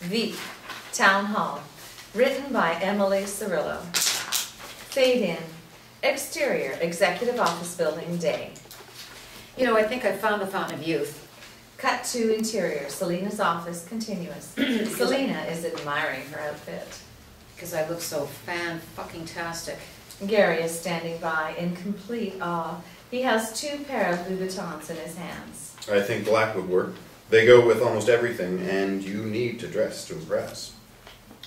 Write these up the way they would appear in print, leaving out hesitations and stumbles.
Veep, Town Hall, written by Emily Cirillo. Fade in, exterior, executive office building, day. You know, I think I found the Fountain of Youth. Cut to interior, Selina's office, continuous. Selina is admiring her outfit. Because I look so fan-fucking-tastic. Gary is standing by in complete awe. He has 2 pair of Louboutins in his hands. I think black would work. They go with almost everything, and you need to dress to impress.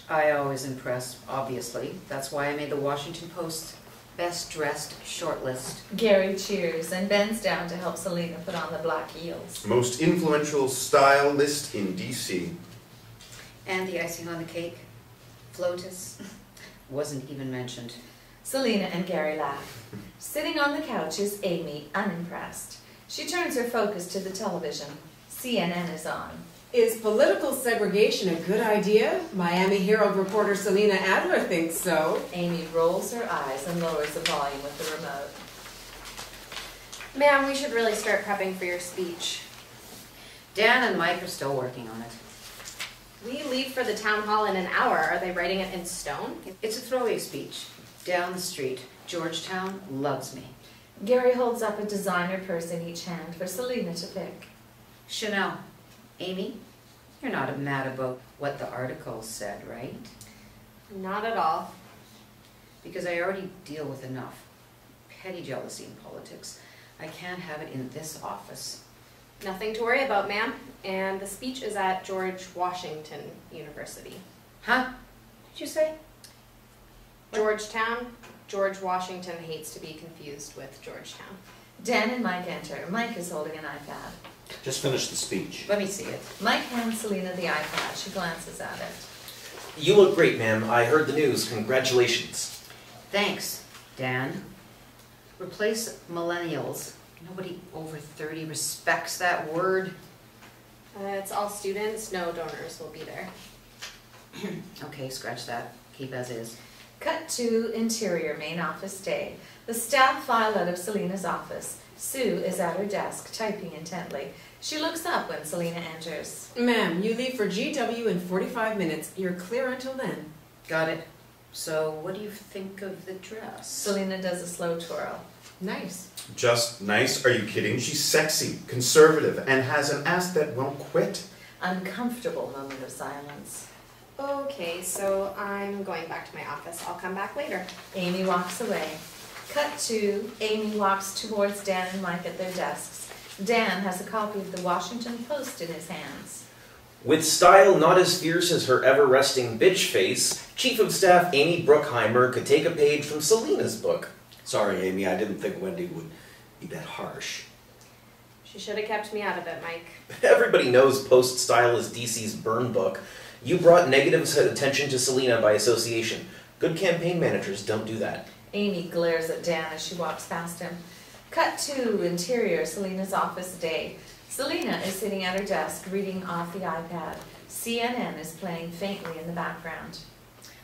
I always impress, obviously. That's why I made the Washington Post Best Dressed shortlist. Gary cheers and bends down to help Selina put on the black heels. Most influential stylist in D.C. And the icing on the cake, FLOTUS, wasn't even mentioned. Selina and Gary laugh. Sitting on the couch is Amy, unimpressed. She turns her focus to the television. CNN is on. Is political segregation a good idea? Miami Herald reporter Selina Adler thinks so. Amy rolls her eyes and lowers the volume with the remote. Ma'am, we should really start prepping for your speech. Dan and Mike are still working on it. We leave for the town hall in an hour. Are they writing it in stone? It's a throwaway speech. Down the street, Georgetown loves me. Gary holds up a designer purse in each hand for Selina to pick. Chanel. Amy, you're not mad about what the article said, right? Not at all. Because I already deal with enough petty jealousy in politics. I can't have it in this office. Nothing to worry about, ma'am. And the speech is at George Washington University. Huh? Did you say? Georgetown. George Washington hates to be confused with Georgetown. Dan and Mike enter. Mike is holding an iPad. Just finished the speech. Let me see it. Mike hands Selina the iPad. She glances at it. You look great, ma'am. I heard the news. Congratulations. Thanks, Dan. Replace millennials. Nobody over 30 respects that word. It's all students. No donors will be there. Okay, scratch that. Keep as is. Cut to interior, main office day. The staff file out of Selina's office. Sue is at her desk, typing intently. She looks up when Selina enters. Ma'am, you leave for GW in 45 minutes. You're clear until then. Got it. So, what do you think of the dress? Selina does a slow twirl. Nice. Just nice? Are you kidding? She's sexy, conservative, and has an ass that won't quit. Uncomfortable moment of silence. Okay, so I'm going back to my office. I'll come back later. Amy walks away. Cut to, Amy walks towards Dan and Mike at their desks. Dan has a copy of the Washington Post in his hands. With style not as fierce as her ever-resting bitch face, Chief of Staff Amy Bruckheimer could take a page from Selina's book. Sorry, Amy, I didn't think Wendy would be that harsh. She should have kept me out of it, Mike. Everybody knows Post style is DC's burn book. You brought negative attention to Selina by association. Good campaign managers don't do that. Amy glares at Dan as she walks past him. Cut to interior, Selina's office day. Selina is sitting at her desk, reading off the iPad. CNN is playing faintly in the background.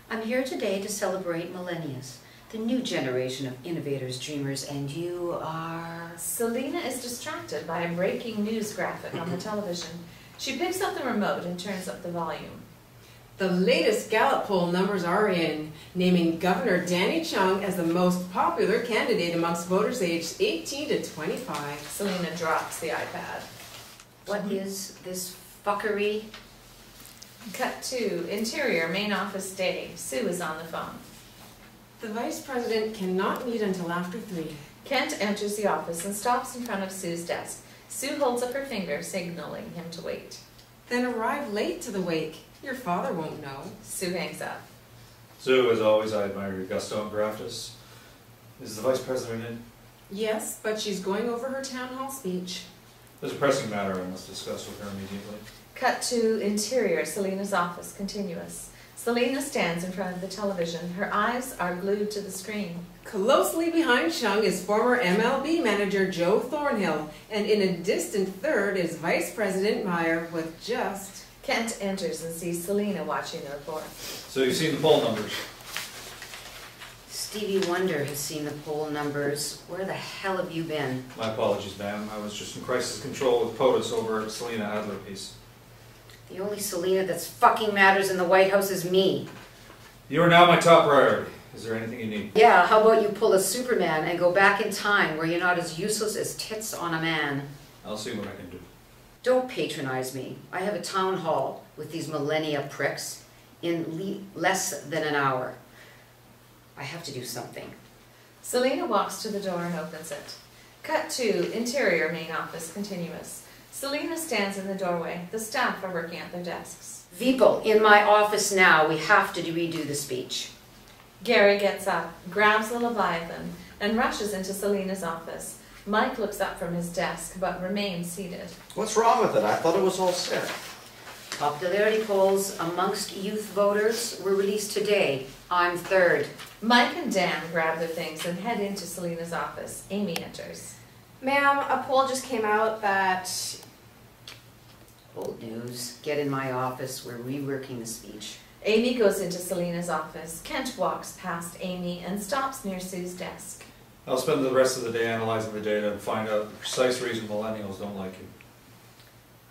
I'm here today to celebrate millennials, the new generation of innovators, dreamers, and you are... Selina is distracted by a breaking news graphic on the television. She picks up the remote and turns up the volume. The latest Gallup poll numbers are in, naming Governor Danny Chung as the most popular candidate amongst voters aged 18 to 25. Selina drops the iPad. What is this fuckery? Cut to interior, main office day. Sue is on the phone. The Vice President cannot meet until after 3. Kent enters the office and stops in front of Sue's desk. Sue holds up her finger, signaling him to wait. Then arrive late to the wake. Your father won't know. Sue hangs up. Sue, as always, I admire your gusto and graftness. Is the Vice President in? Yes, but she's going over her town hall speech. There's a pressing matter I must discuss with her immediately. Cut to interior, Selina's office, continuous. Selina stands in front of the television. Her eyes are glued to the screen. Closely behind Chung is former MLB manager Joe Thornhill, and in a distant third is Vice President Meyer with just... Kent enters and sees Selina watching the report. So you've seen the poll numbers? Stevie Wonder has seen the poll numbers. Where the hell have you been? My apologies, ma'am. I was just in crisis control with POTUS over at Selina Adler piece. The only Selina that's fucking matters in the White House is me. You are now my top priority. Is there anything you need? Yeah, how about you pull a Superman and go back in time where you're not as useless as tits on a man? I'll see what I can do. Don't patronize me. I have a town hall with these millennia pricks in less than an hour. I have to do something. Selina walks to the door and opens it. Cut to interior main office continuous. Selina stands in the doorway. The staff are working at their desks. Veep, in my office now. We have to redo the speech. Gary gets up, grabs the Leviathan, and rushes into Selina's office. Mike looks up from his desk, but remains seated. What's wrong with it? I thought it was all set. Popularity polls amongst youth voters were released today. I'm third. Mike and Dan grab their things and head into Selina's office. Amy enters. Ma'am, a poll just came out that... Old news. Get in my office. We're reworking the speech. Amy goes into Selina's office. Kent walks past Amy and stops near Sue's desk. I'll spend the rest of the day analyzing the data and find out the precise reason millennials don't like you.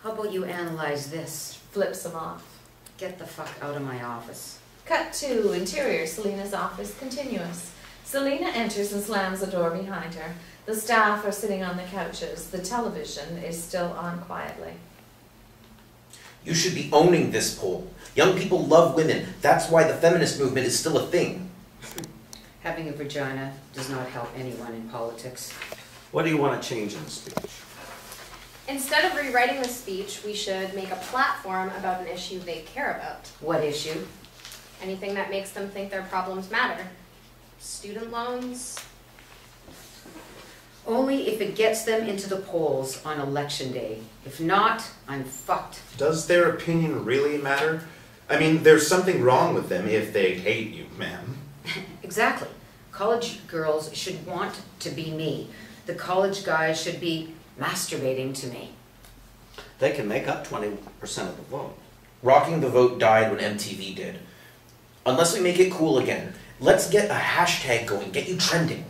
How about you analyze this? Flips him off. Get the fuck out of my office. Cut to interior Selina's office continuous. Selina enters and slams the door behind her. The staff are sitting on the couches. The television is still on quietly. You should be owning this poll. Young people love women. That's why the feminist movement is still a thing. Having a vagina does not help anyone in politics. What do you want to change in the speech? Instead of rewriting the speech, we should make a platform about an issue they care about. What issue? Anything that makes them think their problems matter. Student loans. Only if it gets them into the polls on election day. If not, I'm fucked. Does their opinion really matter? I mean, there's something wrong with them if they hate you, ma'am. Exactly. College girls should want to be me. The college guys should be masturbating to me. They can make up 20% of the vote. Rocking the vote died when MTV did. Unless we make it cool again, let's get a hashtag going, get you trending.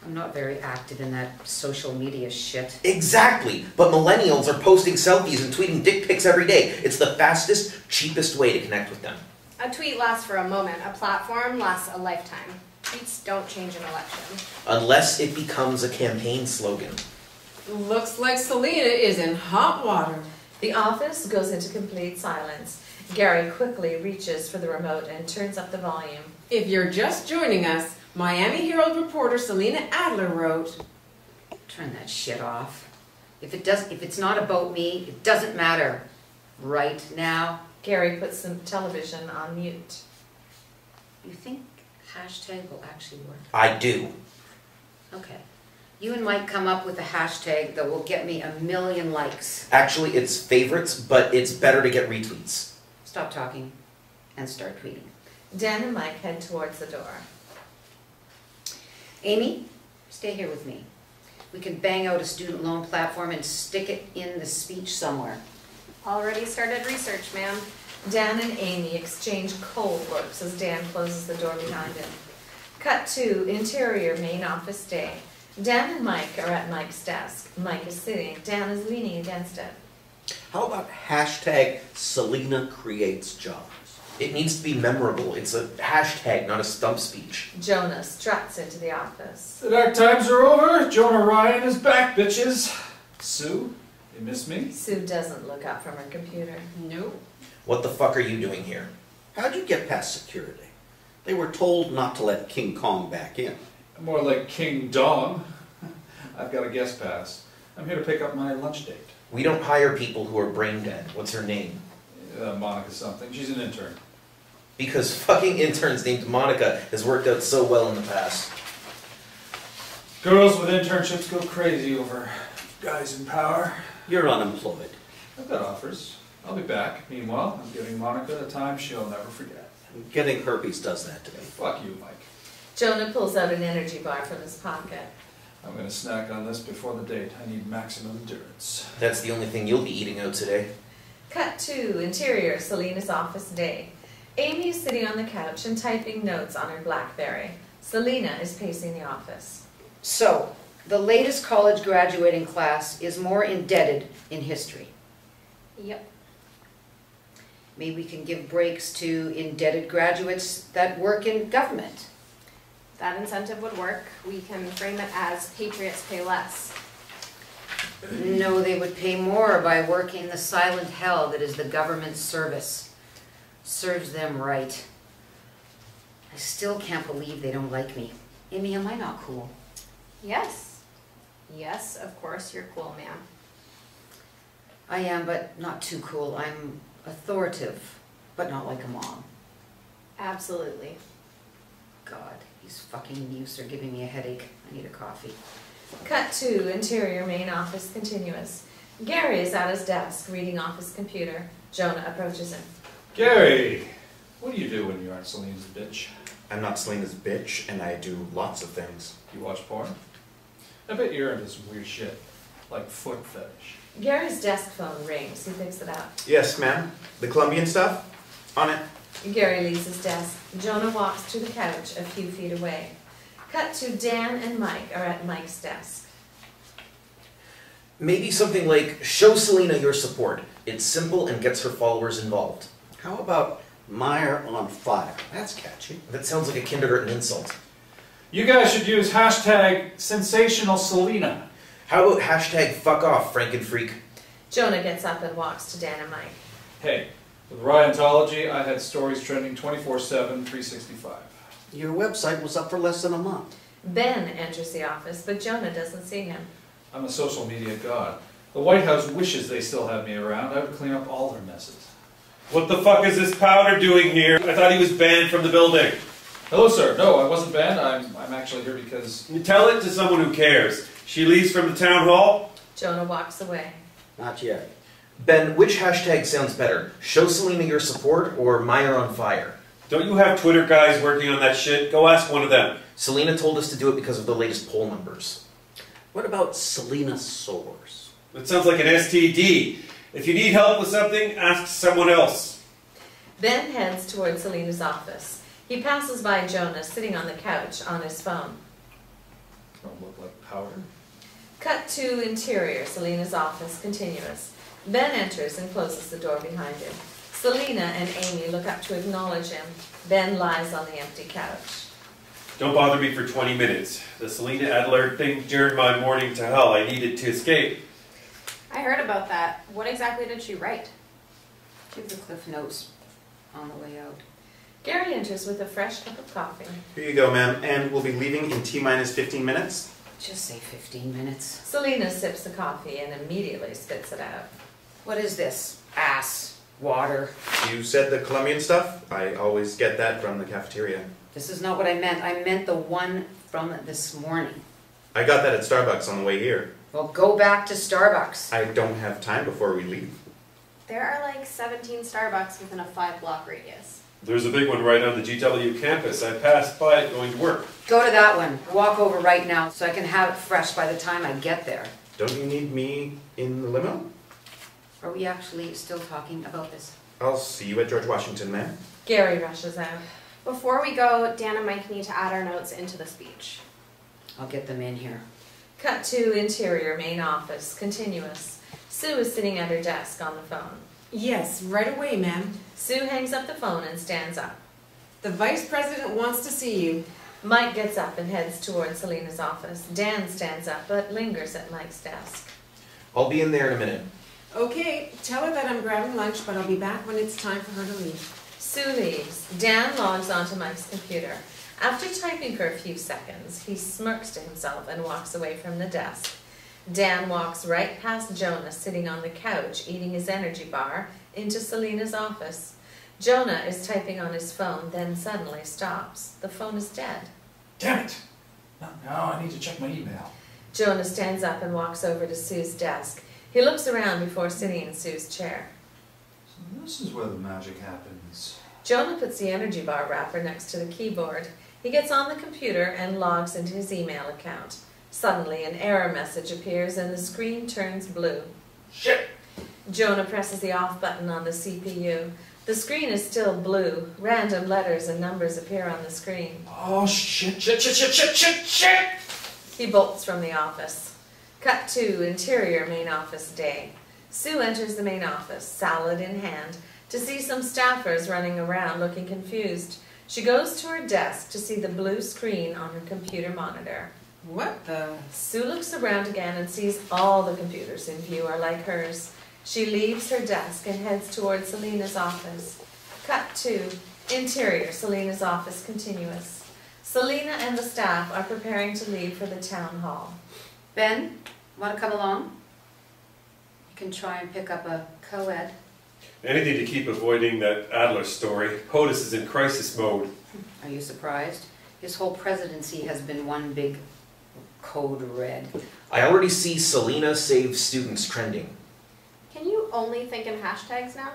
I'm not very active in that social media shit. Exactly, but millennials are posting selfies and tweeting dick pics every day. It's the fastest, cheapest way to connect with them. A tweet lasts for a moment. A platform lasts a lifetime. Tweets don't change an election. Unless it becomes a campaign slogan. Looks like Selina is in hot water. The office goes into complete silence. Gary quickly reaches for the remote and turns up the volume. If you're just joining us, Miami Herald reporter Selina Adler wrote, Turn that shit off. If it's not about me, it doesn't matter. Right now. Gary puts the television on mute. You think hashtag will actually work? I do. Okay. You and Mike come up with a hashtag that will get me 1 million likes. Actually, it's favorites, but it's better to get retweets. Stop talking and start tweeting. Dan and Mike head towards the door. Amy, stay here with me. We can bang out a student loan platform and stick it in the speech somewhere. Already started research, ma'am. Dan and Amy exchange cold looks as Dan closes the door behind him. Cut to interior main office day. Dan and Mike are at Mike's desk. Mike is sitting. Dan is leaning against it. How about hashtag Selina creates jobs? It needs to be memorable. It's a hashtag, not a stump speech. Jonah struts into the office. The dark times are over. Jonah Ryan is back, bitches. Sue, you miss me? Sue doesn't look up from her computer. nope. What the fuck are you doing here? How'd you get past security? They were told not to let King Kong back in. More like King Dong. I've got a guest pass. I'm here to pick up my lunch date. We don't hire people who are brain dead. What's her name? Monica something. She's an intern. Because fucking interns named Monica has worked out so well in the past. Girls with internships go crazy over guys in power. You're unemployed. I've got offers. I'll be back. Meanwhile, I'm giving Monica a time she'll never forget. Getting herpes does that to me. Fuck you, Mike. Jonah pulls out an energy bar from his pocket. I'm gonna snack on this before the date. I need maximum endurance. That's the only thing you'll be eating out today. Cut to interior Selina's office day. Amy is sitting on the couch and typing notes on her BlackBerry. Selina is pacing the office. So, the latest college graduating class is more indebted in history. Yep. Maybe we can give breaks to indebted graduates that work in government. That incentive would work. We can frame it as patriots pay less. No, they would pay more by working the silent hell that is the government service. Serves them right. I still can't believe they don't like me. Amy, am I not cool? Yes. Yes, of course you're cool, ma'am. I am, but not too cool. I'm authoritative, but not like a mom. Absolutely. God, these fucking mutes are giving me a headache. I need a coffee. Cut to interior main office continuous. Gary is at his desk reading off his computer. Jonah approaches him. Gary, what do you do when you aren't Selina's bitch? I'm not Selena's bitch, and I do lots of things. You watch porn? I bet you're into some weird shit, like foot fetish. Gary's desk phone rings. He picks it up. Yes, ma'am. The Colombian stuff? On it. Gary leaves his desk. Jonah walks to the couch a few feet away. Cut to Dan and Mike are at Mike's desk. Maybe something like, show Selina your support. It's simple and gets her followers involved. How about Meyer on fire? That's catchy. That sounds like a kindergarten insult. You guys should use hashtag sensational Selina. How about hashtag fuck off, Frankenfreak? Jonah gets up and walks to Dan and Mike. Hey, with Ryontology, I had stories trending 24/7, 365. Your website was up for less than a month. Ben enters the office, but Jonah doesn't see him. I'm a social media god. The White House wishes they still had me around. I would clean up all their messes. What the fuck is this powder doing here? I thought he was banned from the building. Hello, sir. No, I wasn't banned. I'm actually here because... You tell it to someone who cares. She leaves from the town hall? Jonah walks away. Not yet. Ben, which hashtag sounds better? Show Selina your support or Meyer on fire? Don't you have Twitter guys working on that shit? Go ask one of them. Selina told us to do it because of the latest poll numbers. What about Selina Soares? That sounds like an STD. If you need help with something, ask someone else. Ben heads toward Selena's office. He passes by Jonah sitting on the couch on his phone. Don't look like powder. Cut to interior, Selena's office, continuous. Ben enters and closes the door behind him. Selina and Amy look up to acknowledge him. Ben lies on the empty couch. Don't bother me for 20 minutes. The Selina Adler thing during my morning to hell. I needed to escape. I heard about that. What exactly did she write? Give the cliff notes on the way out. Gary enters with a fresh cup of coffee. Here you go, ma'am. And we'll be leaving in T-minus 15 minutes. Just say 15 minutes. Selina sips the coffee and immediately spits it out. What is this? Ass. Water. You said the Colombian stuff? I always get that from the cafeteria. This is not what I meant. I meant the one from this morning. I got that at Starbucks on the way here. Well, go back to Starbucks. I don't have time before we leave. There are like 17 Starbucks within a 5-block radius. There's a big one right on the GW campus. I passed by it going to work. Go to that one. Walk over right now so I can have it fresh by the time I get there. Don't you need me in the limo? Are we actually still talking about this? I'll see you at George Washington, ma'am. Gary rushes out. Before we go, Dan and Mike need to add our notes into the speech. I'll get them in here. Cut to interior main office, continuous. Sue is sitting at her desk on the phone. Yes, right away, ma'am. Sue hangs up the phone and stands up. The Vice President wants to see you. Mike gets up and heads toward Selena's office. Dan stands up but lingers at Mike's desk. I'll be in there in a minute. Okay, tell her that I'm grabbing lunch, but I'll be back when it's time for her to leave. Sue leaves. Dan logs onto Mike's computer. After typing for a few seconds, he smirks to himself and walks away from the desk. Dan walks right past Jonah sitting on the couch eating his energy bar into Selena's office. Jonah is typing on his phone, then suddenly stops. The phone is dead. Damn it! Now I need to check my email. Jonah stands up and walks over to Sue's desk. He looks around before sitting in Sue's chair. So this is where the magic happens. Jonah puts the energy bar wrapper next to the keyboard. He gets on the computer and logs into his email account. Suddenly, an error message appears and the screen turns blue. Shit! Jonah presses the off button on the CPU. The screen is still blue. Random letters and numbers appear on the screen. Oh, shit. He bolts from the office. Cut to interior main office day. Sue enters the main office, salad in hand, to to see some staffers running around looking confused. She goes to her desk to see the blue screen on her computer monitor. What the? Sue looks around again and sees all the computers in view are like hers. She leaves her desk and heads towards Selina's office. Cut to interior, Selina's office continuous. Selina and the staff are preparing to leave for the town hall. Ben, want to come along? You can try and pick up a co-ed. Anything to keep avoiding that Adler story. POTUS is in crisis mode. Are you surprised? His whole presidency has been one big code red. I already see Selina saves students trending. Can you only think in hashtags now?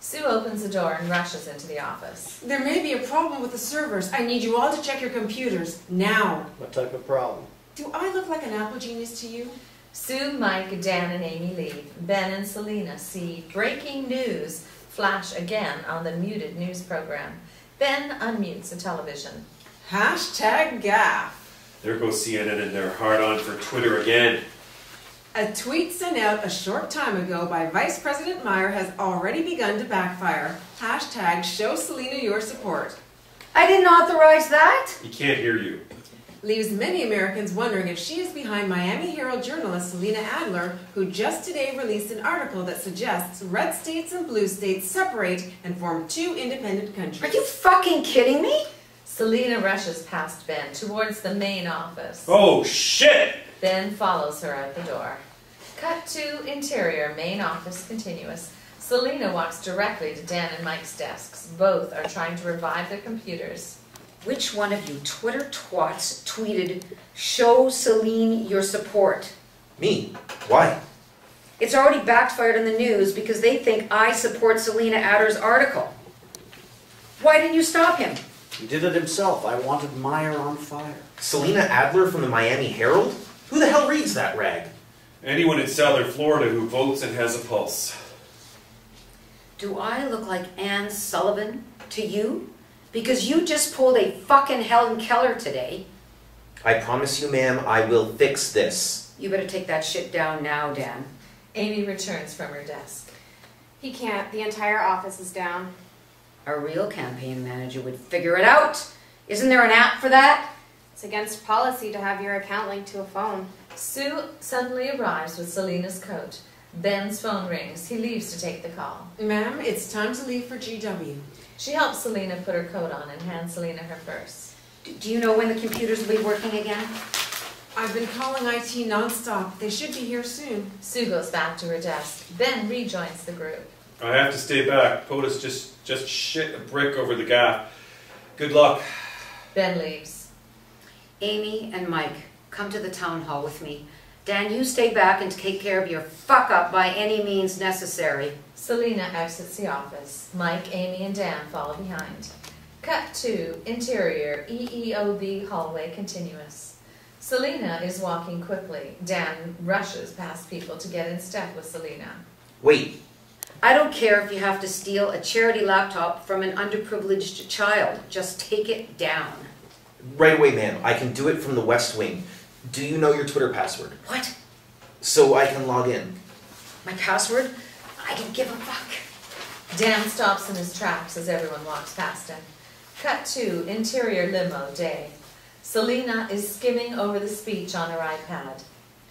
Sue opens the door and rushes into the office. There may be a problem with the servers. I need you all to check your computers, now. What type of problem? Do I look like an Apple genius to you? Sue, Mike, Dan, and Amy leave. Ben and Selina see breaking news flash again on the muted news program. Ben unmutes the television. Hashtag gaff. There goes CNN and they're hard on for Twitter again. A tweet sent out a short time ago by Vice President Meyer has already begun to backfire. Hashtag show Selina your support. I didn't authorize that. He can't hear you. Leaves many Americans wondering if she is behind Miami Herald journalist Selina Adler, who just today released an article that suggests red states and blue states separate and form two independent countries. Are you fucking kidding me? Selina rushes past Ben towards the main office. Oh, shit! Ben follows her out the door. Cut to interior, main office continuous. Selina walks directly to Dan and Mike's desks. Both are trying to revive their computers. Which one of you Twitter twats tweeted, show Celine your support? Me? Why? It's already backfired in the news because they think I support Selina Adler's article. Why didn't you stop him? He did it himself. I wanted Meyer on fire. Selina Adler from the Miami Herald? Who the hell reads that rag? Anyone in Southern Florida who votes and has a pulse. Do I look like Ann Sullivan to you? Because you just pulled a fucking Helen Keller today. I promise you, ma'am, I will fix this. You better take that shit down now, Dan. Amy returns from her desk. He can't. The entire office is down. A real campaign manager would figure it out. Isn't there an app for that? It's against policy to have your account linked to a phone. Sue suddenly arrives with Selina's coat. Ben's phone rings. He leaves to take the call. Ma'am, it's time to leave for GW. She helps Selina put her coat on and hands Selina her purse. Do you know when the computers will be working again? I've been calling IT nonstop. They should be here soon. Sue goes back to her desk. Ben rejoins the group. I have to stay back. POTUS just shit a brick over the gap. Good luck. Ben leaves. Amy and Mike, come to the town hall with me. Dan, you stay back and take care of your fuck up by any means necessary. Selina exits the office. Mike, Amy, and Dan follow behind. Cut to interior EEOB hallway continuous. Selina is walking quickly. Dan rushes past people to get in step with Selina. Wait. I don't care if you have to steal a charity laptop from an underprivileged child. Just take it down. Right away, ma'am. I can do it from the West Wing. Do you know your Twitter password? What? So I can log in. My password? I don't give a fuck. Dan stops in his tracks as everyone walks past him. Cut to interior limo day. Selina is skimming over the speech on her iPad.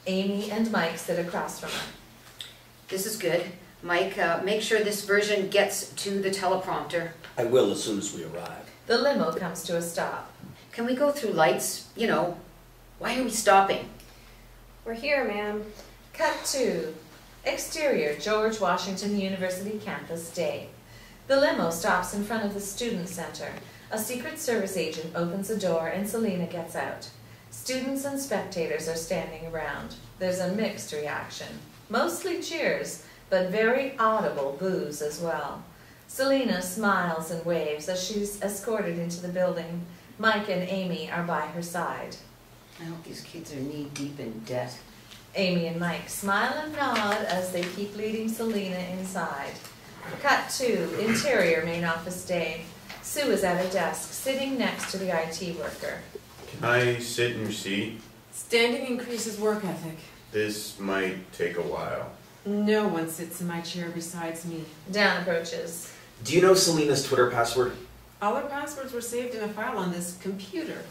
Amy and Mike sit across from her. This is good. Mike, make sure this version gets to the teleprompter. I will as soon as we arrive. The limo comes to a stop. Can we go through lights? You know, why are we stopping? We're here, ma'am. Cut to exterior George Washington University campus day. The limo stops in front of the student center. A Secret Service agent opens the door and Selina gets out. Students and spectators are standing around. There's a mixed reaction. Mostly cheers, but very audible boos as well. Selina smiles and waves as she's escorted into the building. Mike and Amy are by her side. I hope these kids are knee-deep in debt. Amy and Mike smile and nod as they keep leading Selina inside. Cut to interior main office day. Sue is at her desk, sitting next to the IT worker. Can I sit in your seat? Standing increases work ethic. This might take a while. No one sits in my chair besides me. Dan approaches. Do you know Selina's Twitter password? All her passwords were saved in a file on this computer.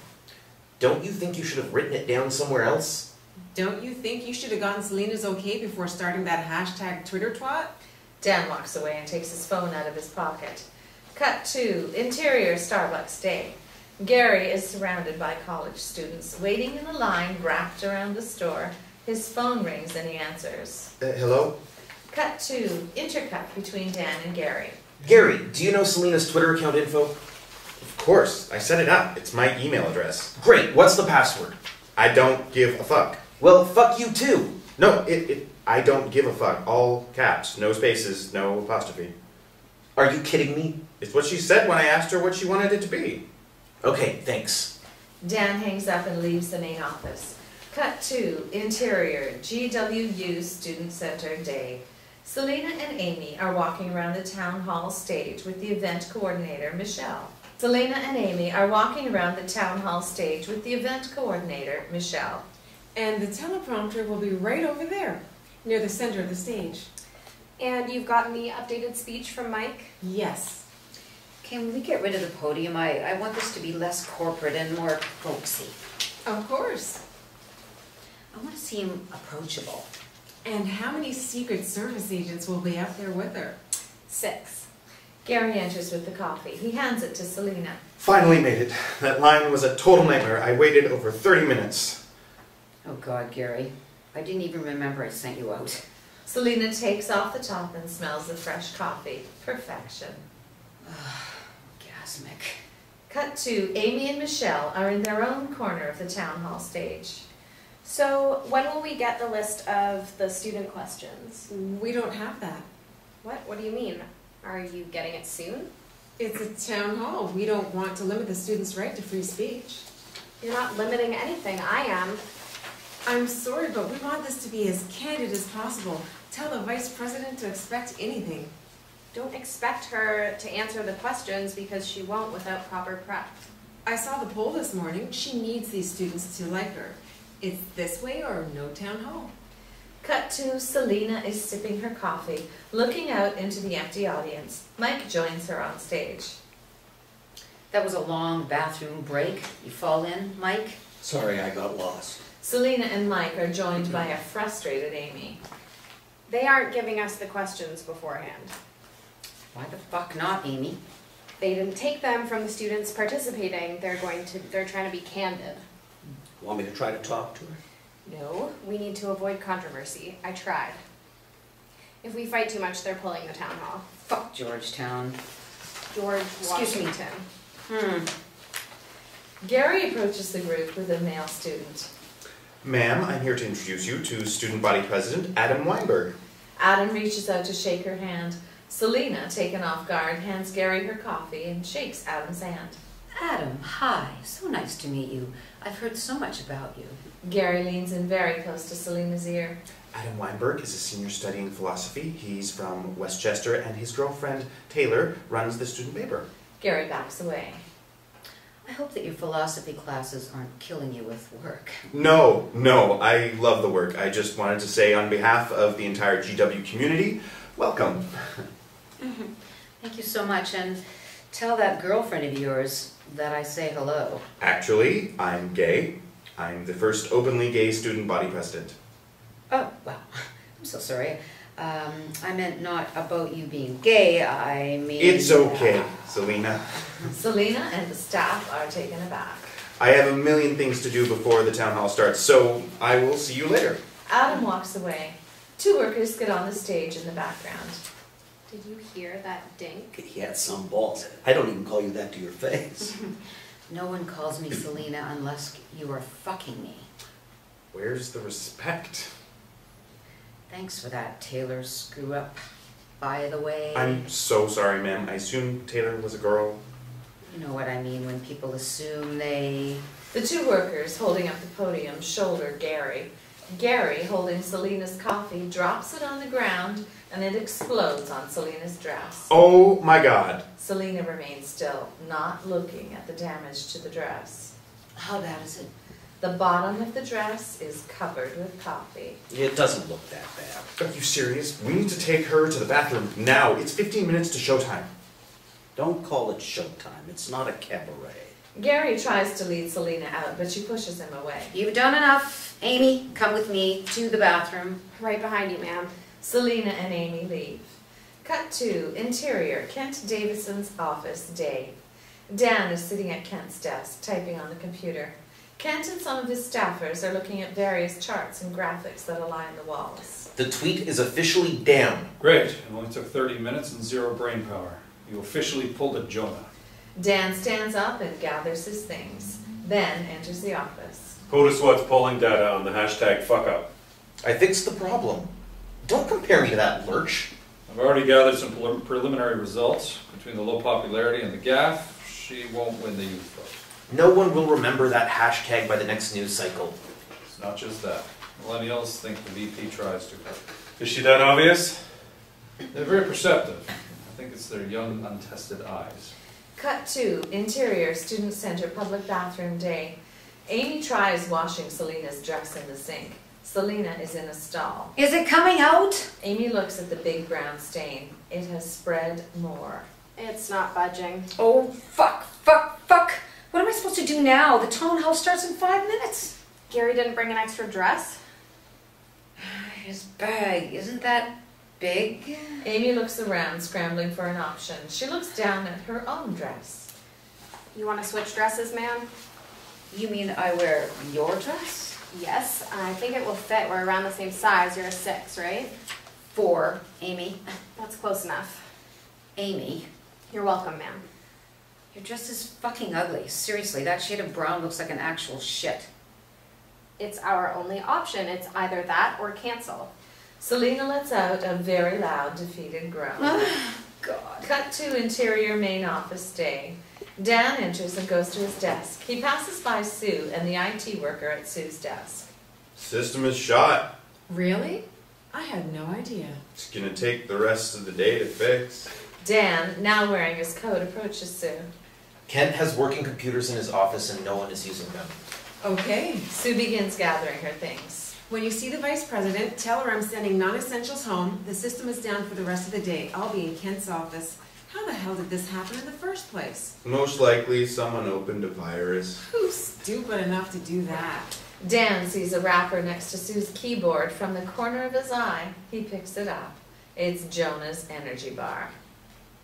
Don't you think you should have written it down somewhere else? Don't you think you should have gotten Selina's okay before starting that hashtag Twitter twat? Dan walks away and takes his phone out of his pocket. Cut to interior Starbucks day. Gary is surrounded by college students, waiting in a line wrapped around the store. His phone rings and he answers. Hello? Cut to intercut between Dan and Gary. Gary, do you know Selina's Twitter account info? Of course, I set it up. It's my email address. Great, what's the password? I don't give a fuck. Well, fuck you too. No, I don't give a fuck. All caps, no spaces, no apostrophe. Are you kidding me? It's what she said when I asked her what she wanted it to be. Okay, thanks. Dan hangs up and leaves the main office. Cut to interior GWU Student Center day. Selina and Amy are walking around the town hall stage with the event coordinator, Michelle. Selina and Amy are walking around the town hall stage with the event coordinator, Michelle. And the teleprompter will be right over there, near the center of the stage. And you've gotten the updated speech from Mike? Yes. Can we get rid of the podium? I want this to be less corporate and more folksy. Of course. I want to seem approachable. And how many Secret Service agents will be up there with her? 6. Gary enters with the coffee. He hands it to Selina. Finally made it. That line was a total nightmare. I waited over 30 minutes. Oh God, Gary. I didn't even remember I sent you out. Selina takes off the top and smells the fresh coffee. Perfection. Gasmic. Cut to Amy and Michelle are in their own corner of the town hall stage. So when will we get the list of the student questions? We don't have that. What? What do you mean? Are you getting it soon? It's a town hall. We don't want to limit the students' right to free speech. You're not limiting anything. I am. I'm sorry, but we want this to be as candid as possible. Tell the vice president to expect anything. Don't expect her to answer the questions because she won't without proper prep. I saw the poll this morning. She needs these students to like her. It's this way or no town hall. Cut to Selina is sipping her coffee, looking out into the empty audience. Mike joins her on stage. That was a long bathroom break. You fall in, Mike? Sorry, I got lost. Selina and Mike are joined by a frustrated Amy. They aren't giving us the questions beforehand. Why the fuck not, Amy? They didn't take them from the students participating. They're trying to be candid. Want me to try to talk to her? No, we need to avoid controversy. I tried. If we fight too much, they're pulling the town hall. Fuck Georgetown. George Excuse me. Washington. Gary approaches the group with a male student. Ma'am, I'm here to introduce you to Student Body President Adam Weinberg. Adam reaches out to shake her hand. Selina, taken off guard, hands Gary her coffee and shakes Adam's hand. Adam, hi. So nice to meet you. I've heard so much about you. Gary leans in very close to Selina's ear. Adam Weinberg is a senior studying philosophy. He's from Westchester, and his girlfriend, Taylor, runs the student paper. Gary backs away. I hope that your philosophy classes aren't killing you with work. No, I love the work. I just wanted to say on behalf of the entire GW community, welcome. Thank you so much, and tell that girlfriend of yours that I say hello. Actually, I'm gay. I'm the first openly gay student body president. Oh, well, I'm so sorry. I meant not about you being gay, I mean... It's okay, Selina. Selina and the staff are taken aback. I have a million things to do before the town hall starts, so I will see you later. Adam walks away. 2 workers get on the stage in the background. Did you hear that dink? He had some balls. I don't even call you that to your face. No one calls me Selina unless you are fucking me. Where's the respect? Thanks for that, Taylor screw-up. By the way... I'm so sorry, ma'am. I assumed Taylor was a girl. You know what I mean when people assume they... The 2 workers holding up the podium shoulder Gary. Gary, holding Selina's coffee, drops it on the ground and it explodes on Selina's dress. Oh my God. Selina remains still, not looking at the damage to the dress. How bad is it? The bottom of the dress is covered with coffee. It doesn't look that bad. Are you serious? We need to take her to the bathroom now. It's 15 minutes to showtime. Don't call it showtime. It's not a cabaret. Gary tries to lead Selina out, but she pushes him away. You've done enough. Amy, come with me to the bathroom. Right behind you, ma'am. Selina and Amy leave. Cut to interior, Kent Davison's office, day. Dan is sitting at Kent's desk, typing on the computer. Kent and some of his staffers are looking at various charts and graphics that align the walls. The tweet is officially down. Great. It only took 30 minutes and 0 brain power. You officially pulled a Jonah. Dan stands up and gathers his things, then enters the office. POTUS what's polling data on the hashtag fuckup. I fixed the problem. Don't compare me to that lurch. I've already gathered some preliminary results. Between the low popularity and the gaffe, she won't win the youth vote. No one will remember that hashtag by the next news cycle. It's not just that. Millennials think the VP tries too hard. Is she that obvious? They're very perceptive. I think it's their young, untested eyes. Cut to interior, student center, public bathroom, day. Amy tries washing Selina's dress in the sink. Selina is in a stall. Is it coming out? Amy looks at the big brown stain. It has spread more. It's not budging. Oh, fuck. What am I supposed to do now? The town hall starts in 5 minutes. Gary didn't bring an extra dress? His bag, isn't that big? Amy looks around, scrambling for an option. She looks down at her own dress. You want to switch dresses, ma'am? You mean I wear your dress? Yes, I think it will fit. We're around the same size. You're a 6, right? 4, Amy. That's close enough. Amy. You're welcome, ma'am. Your dress is fucking ugly. Seriously, that shade of brown looks like an actual shit. It's our only option. It's either that or cancel. Selina lets out a very loud, defeated groan. God. Cut to interior main office, day. Dan enters and goes to his desk. He passes by Sue and the IT worker at Sue's desk. System is shot. Really? I had no idea. It's gonna take the rest of the day to fix. Dan, now wearing his coat, approaches Sue. Kent has working computers in his office and no one is using them. Okay. Sue begins gathering her things. When you see the vice president, tell her I'm sending non-essentials home. The system is down for the rest of the day. I'll be in Kent's office. How the hell did this happen in the first place? Most likely someone opened a virus. Who's stupid enough to do that? Dan sees a wrapper next to Sue's keyboard. From the corner of his eye, he picks it up. It's Jonah's energy bar.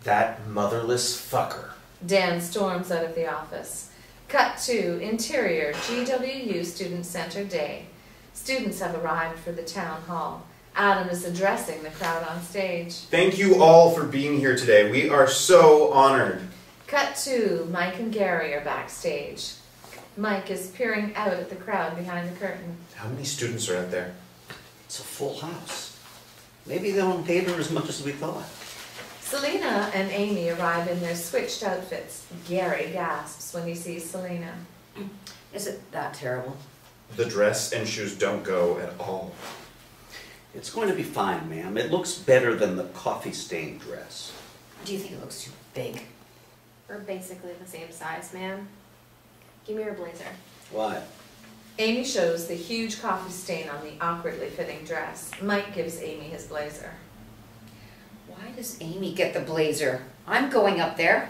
That motherless fucker. Dan storms out of the office. Cut to interior, GWU Student Center, day. Students have arrived for the town hall. Adam is addressing the crowd on stage. Thank you all for being here today. We are so honored. Cut to Mike and Gary are backstage. Mike is peering out at the crowd behind the curtain. How many students are out there? It's a full house. Maybe they don't hate her as much as we thought. Selina and Amy arrive in their switched outfits. Gary gasps when he sees Selina. Is it that terrible? The dress and shoes don't go at all. It's going to be fine, ma'am. It looks better than the coffee-stained dress. Do you think it looks too big? We're basically the same size, ma'am. Give me your blazer. Why? Amy shows the huge coffee stain on the awkwardly fitting dress. Mike gives Amy his blazer. Why does Amy get the blazer? I'm going up there.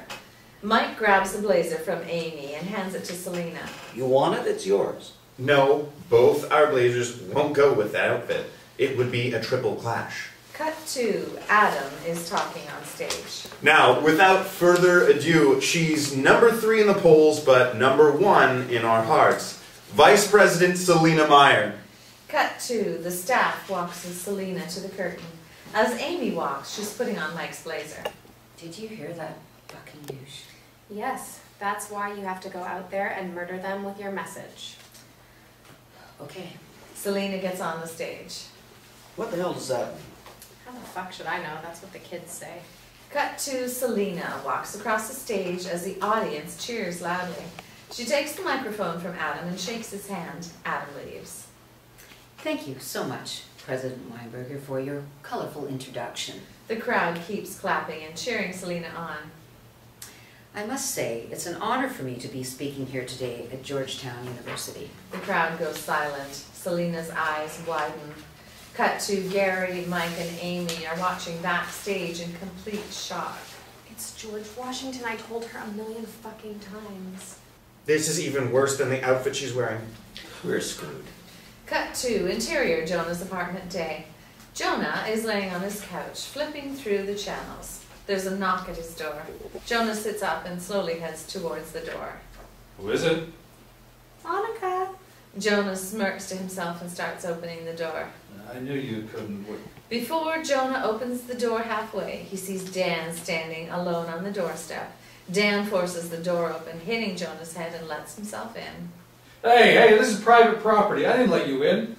Mike grabs the blazer from Amy and hands it to Selina. You want it? It's yours. No, both our blazers won't go with that outfit. It would be a triple clash. Cut to Adam is talking on stage. Now, without further ado, she's number 3 in the polls, but number 1 in our hearts. Vice President Selina Meyer. Cut to the staff walks with Selina to the curtain. As Amy walks, she's putting on Mike's blazer. Did you hear that fucking douche? Yes, that's why you have to go out there and murder them with your message. Okay. Selina gets on the stage. What the hell does that mean? How the fuck should I know? That's what the kids say. Cut to Selina walks across the stage as the audience cheers loudly. She takes the microphone from Adam and shakes his hand. Adam leaves. Thank you so much, President Weinberger, for your colorful introduction. The crowd keeps clapping and cheering Selina on. I must say, it's an honor for me to be speaking here today at Georgetown University. The crowd goes silent. Selina's eyes widen. Cut to Gary, Mike, and Amy are watching backstage in complete shock. It's George Washington. I told her 1,000,000 fucking times. This is even worse than the outfit she's wearing. We're screwed. Cut to interior Jonah's apartment day. Jonah is laying on his couch, flipping through the channels. There's a knock at his door. Jonah sits up and slowly heads towards the door. Who is it? Monica. Jonah smirks to himself and starts opening the door. I knew you couldn't wait. Before Jonah opens the door halfway, he sees Dan standing alone on the doorstep. Dan forces the door open, hitting Jonah's head, and lets himself in. Hey, this is private property. I didn't let you in.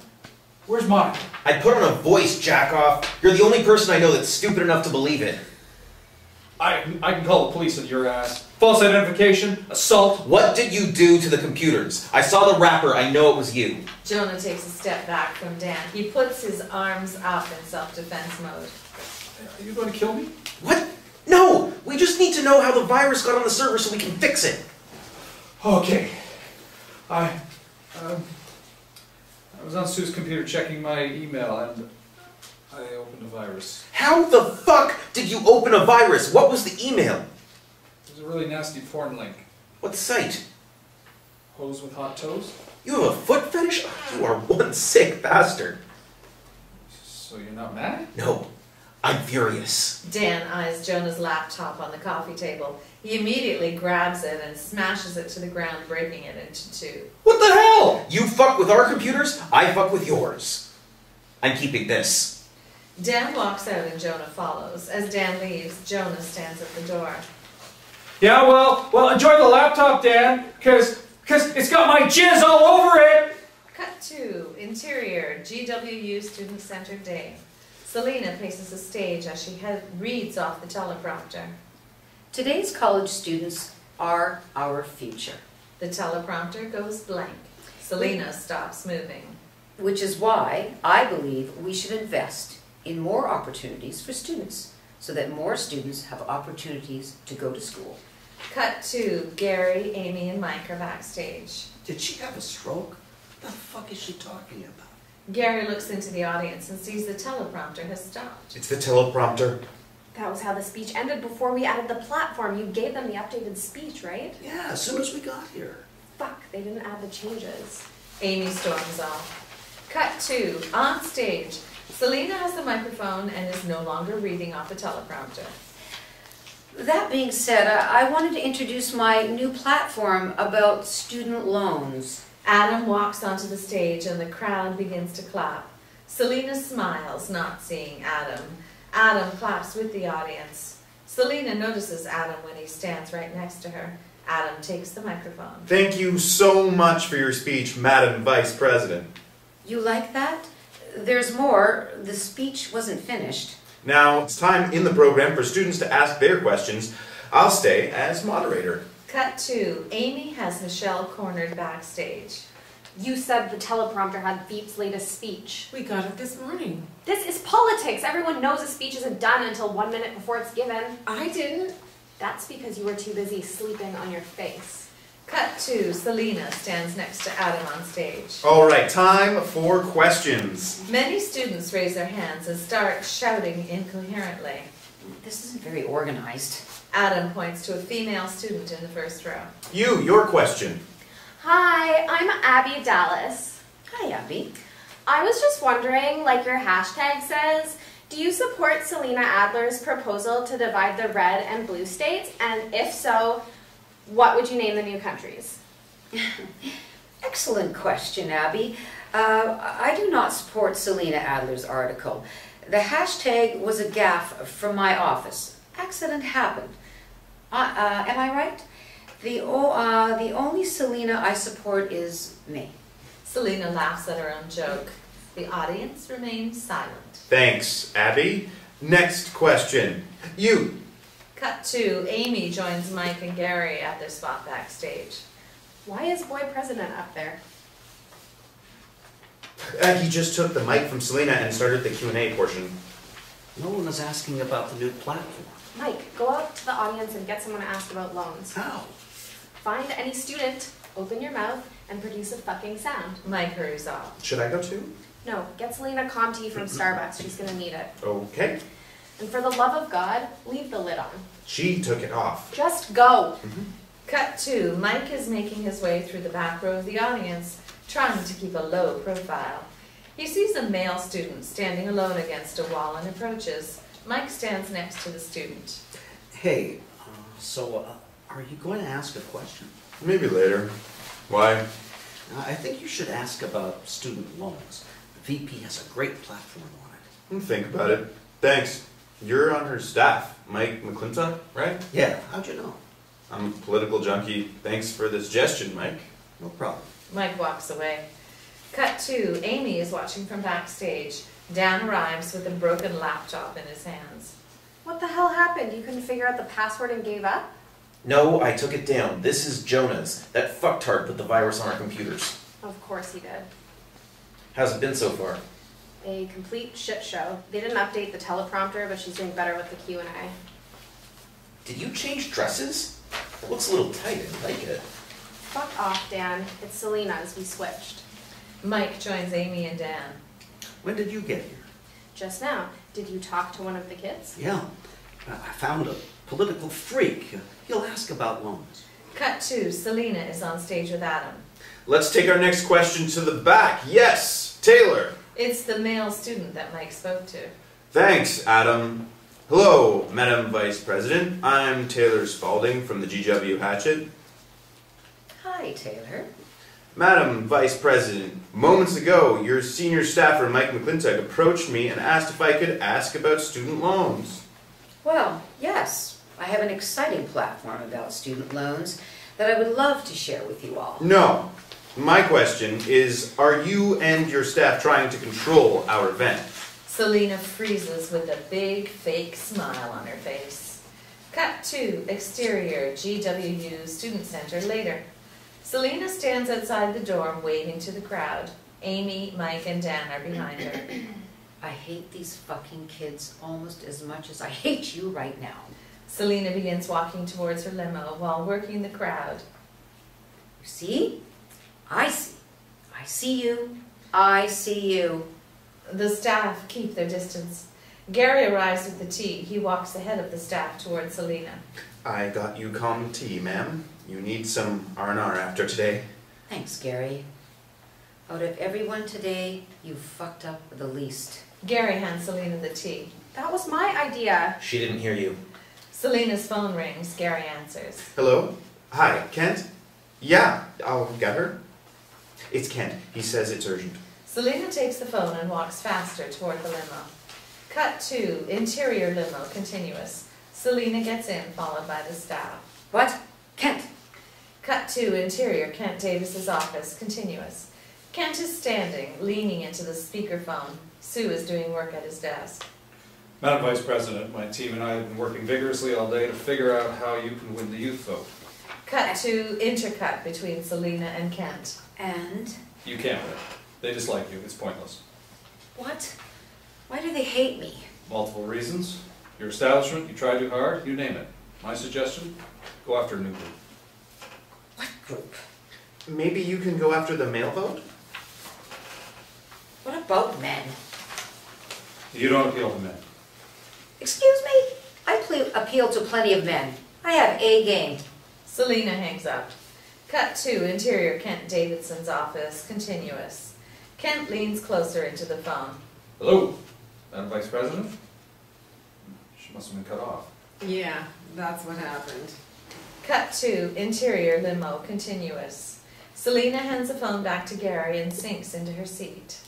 Where's Monica? I put on a voice, jack-off. You're the only person I know that's stupid enough to believe it. I can call the police on your ass. False identification, assault. What did you do to the computers? I saw the wrapper. I know it was you. Jonah takes a step back from Dan. He puts his arms up in self-defense mode. Are you going to kill me? What? No! We just need to know how the virus got on the server so we can fix it. Okay. I was on Sue's computer checking my email and I opened a virus. How the fuck did you open a virus? What was the email? It was a really nasty porn link. What site? Hose with hot toes? You have a foot fetish? You are one sick bastard. So you're not mad? No, I'm furious. Dan eyes Jonah's laptop on the coffee table. He immediately grabs it and smashes it to the ground, breaking it into two. What the hell? You fuck with our computers, I fuck with yours. I'm keeping this. Dan walks out and Jonah follows. As Dan leaves, Jonah stands at the door. Yeah, well, enjoy the laptop, Dan, because it's got my jizz all over it. Cut to interior GWU Student Center Day. Selina faces the stage as she reads off the teleprompter. Today's college students are our future. The teleprompter goes blank. Selina stops moving. Which is why I believe we should invest in more opportunities for students, so that more students have opportunities to go to school. Cut to Gary, Amy, and Mike are backstage. Did she have a stroke? What the fuck is she talking about? Gary looks into the audience and sees the teleprompter has stopped. It's the teleprompter. That was how the speech ended before we added the platform. You gave them the updated speech, right? Yeah, as soon as we got here. Fuck, they didn't add the changes. Amy storms off. Cut to on stage. Selina has the microphone and is no longer reading off the teleprompter. That being said, I wanted to introduce my new platform about student loans. Adam walks onto the stage and the crowd begins to clap. Selina smiles, not seeing Adam. Adam claps with the audience. Selina notices Adam when he stands right next to her. Adam takes the microphone. Thank you so much for your speech, Madam Vice President. You like that? There's more. The speech wasn't finished. Now, it's time in the program for students to ask their questions. I'll stay as moderator. Cut to Amy has Michelle cornered backstage. You said the teleprompter had Veep's latest speech. We got it this morning. This is politics. Everyone knows a speech isn't done until 1 minute before it's given. I didn't. That's because you were too busy sleeping on your face. Cut to Selina stands next to Adam on stage. All right, time for questions. Many students raise their hands and start shouting incoherently. This isn't very organized. Adam points to a female student in the first row. Your question. Hi, I'm Abby Dallas. Hi, Abby. I was just wondering, like your hashtag says, do you support Selina Adler's proposal to divide the red and blue states? And if so, what would you name the new countries? Excellent question, Abby. I do not support Selina Adler's article. The hashtag was a gaffe from my office. Accident happened. Am I right? The only Selina I support is me. Selina laughs at her own joke. The audience remains silent. Thanks, Abby. Next question. You. Cut to Amy joins Mike and Gary at their spot backstage. Why is boy president up there? He just took the mic from Selina and started the Q&A portion. No one is asking about the new platform. Mike, go out to the audience and get someone to ask about loans. How? Find any student, open your mouth, and produce a fucking sound. Mike hurries off. Should I go too? No, get Selena calm tea from Starbucks. She's gonna need it. Okay. And for the love of God, leave the lid on. She took it off. Just go. Cut to, Mike is making his way through the back row of the audience, trying to keep a low profile. He sees a male student standing alone against a wall and approaches. Mike stands next to the student. Hey, are you going to ask a question? Maybe later. Why? I think you should ask about student loans. The VP has a great platform on it. Think about it. Thanks. You're on her staff, Mike McClintock, right? Yeah, how'd you know? I'm a political junkie. Thanks for the suggestion, Mike. No problem. Mike walks away. Cut to, Amy is watching from backstage. Dan arrives with a broken laptop in his hands. What the hell happened? You couldn't figure out the password and gave up? No, I took it down. This is Jonah's. That fucktard put the virus on our computers. Of course he did. How's it been so far? A complete shit show. They didn't update the teleprompter, but she's doing better with the Q&A. Did you change dresses? It looks a little tight. I didn't like it. Fuck off, Dan. It's Selina's. We switched. Mike joins Amy and Dan. When did you get here? Just now. Did you talk to one of the kids? Yeah, I found a political freak. He'll ask about loans. Cut to, Selina is on stage with Adam. Let's take our next question to the back. Yes, Taylor. It's the male student that Mike spoke to. Thanks, Adam. Hello, Madam Vice President. I'm Taylor Spalding from the GW Hatchet. Hi, Taylor. Madam Vice President, moments ago, your senior staffer, Mike McClintock, approached me and asked if I could ask about student loans. Well, yes, I have an exciting platform about student loans that I would love to share with you all. No. My question is, are you and your staff trying to control our event? Selina freezes with a big fake smile on her face. Cut to, exterior, GWU Student Center later. Selina stands outside the dorm waving to the crowd. Amy, Mike, and Dan are behind her. I hate these fucking kids almost as much as I hate you right now. Selina begins walking towards her limo while working the crowd. You see? I see. I see you. I see you. The staff keep their distance. Gary arrives with the tea. He walks ahead of the staff towards Selina. I got you calm tea, ma'am. You need some R&R after today. Thanks, Gary. Out of everyone today, you fucked up the least. Gary hands Selina the tea. That was my idea. She didn't hear you. Selina's phone rings. Gary answers. Hello? Hi, Kent? Yeah, I'll get her. It's Kent. He says it's urgent. Selina takes the phone and walks faster toward the limo. Cut to, interior limo, continuous. Selina gets in, followed by the staff. What? Kent! Cut to, interior, Kent Davis's office, continuous. Kent is standing, leaning into the speakerphone. Sue is doing work at his desk. Madam Vice President, my team and I have been working vigorously all day to figure out how you can win the youth vote. Cut to, intercut between Selina and Kent. And? You can't win. They dislike you. It's pointless. What? Why do they hate me? Multiple reasons. Your establishment, you try too hard, you name it. My suggestion, go after a new group. What group? Maybe you can go after the male vote? What about men? You don't appeal to men. Excuse me? I appeal to plenty of men. I have A game. Selina hangs up. Cut to, interior, Kent Davidson's office, continuous. Kent leans closer into the phone. Hello, Madam Vice President? She must have been cut off. Yeah, that's what happened. Cut to, interior, limo, continuous. Selina hands the phone back to Gary and sinks into her seat.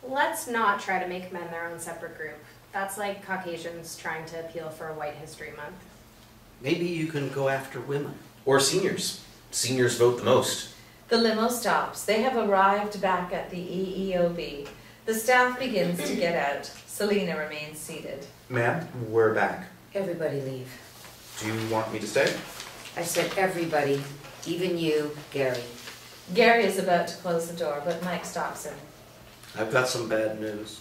Let's not try to make men their own separate group. That's like Caucasians trying to appeal for a White History Month. Maybe you can go after women. Or seniors. Seniors vote the most. The limo stops. They have arrived back at the EEOB. The staff begins to get out. Selina remains seated. Ma'am, we're back. Everybody leave. Do you want me to stay? I said everybody, even you, Gary. Gary is about to close the door, but Mike stops him. I've got some bad news.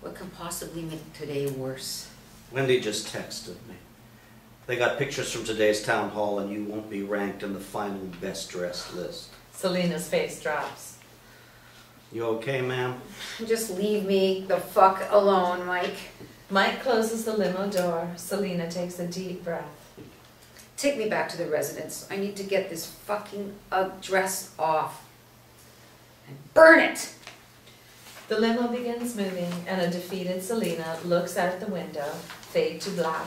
What can possibly make today worse? Wendy just texted me. They got pictures from today's town hall and you won't be ranked in the final best dressed list. Selina's face drops. You okay, ma'am? Just leave me the fuck alone, Mike. Mike closes the limo door. Selina takes a deep breath. Take me back to the residence. I need to get this fucking UGG dress off. And burn it! The limo begins moving, and a defeated Selina looks out the window, fade to black,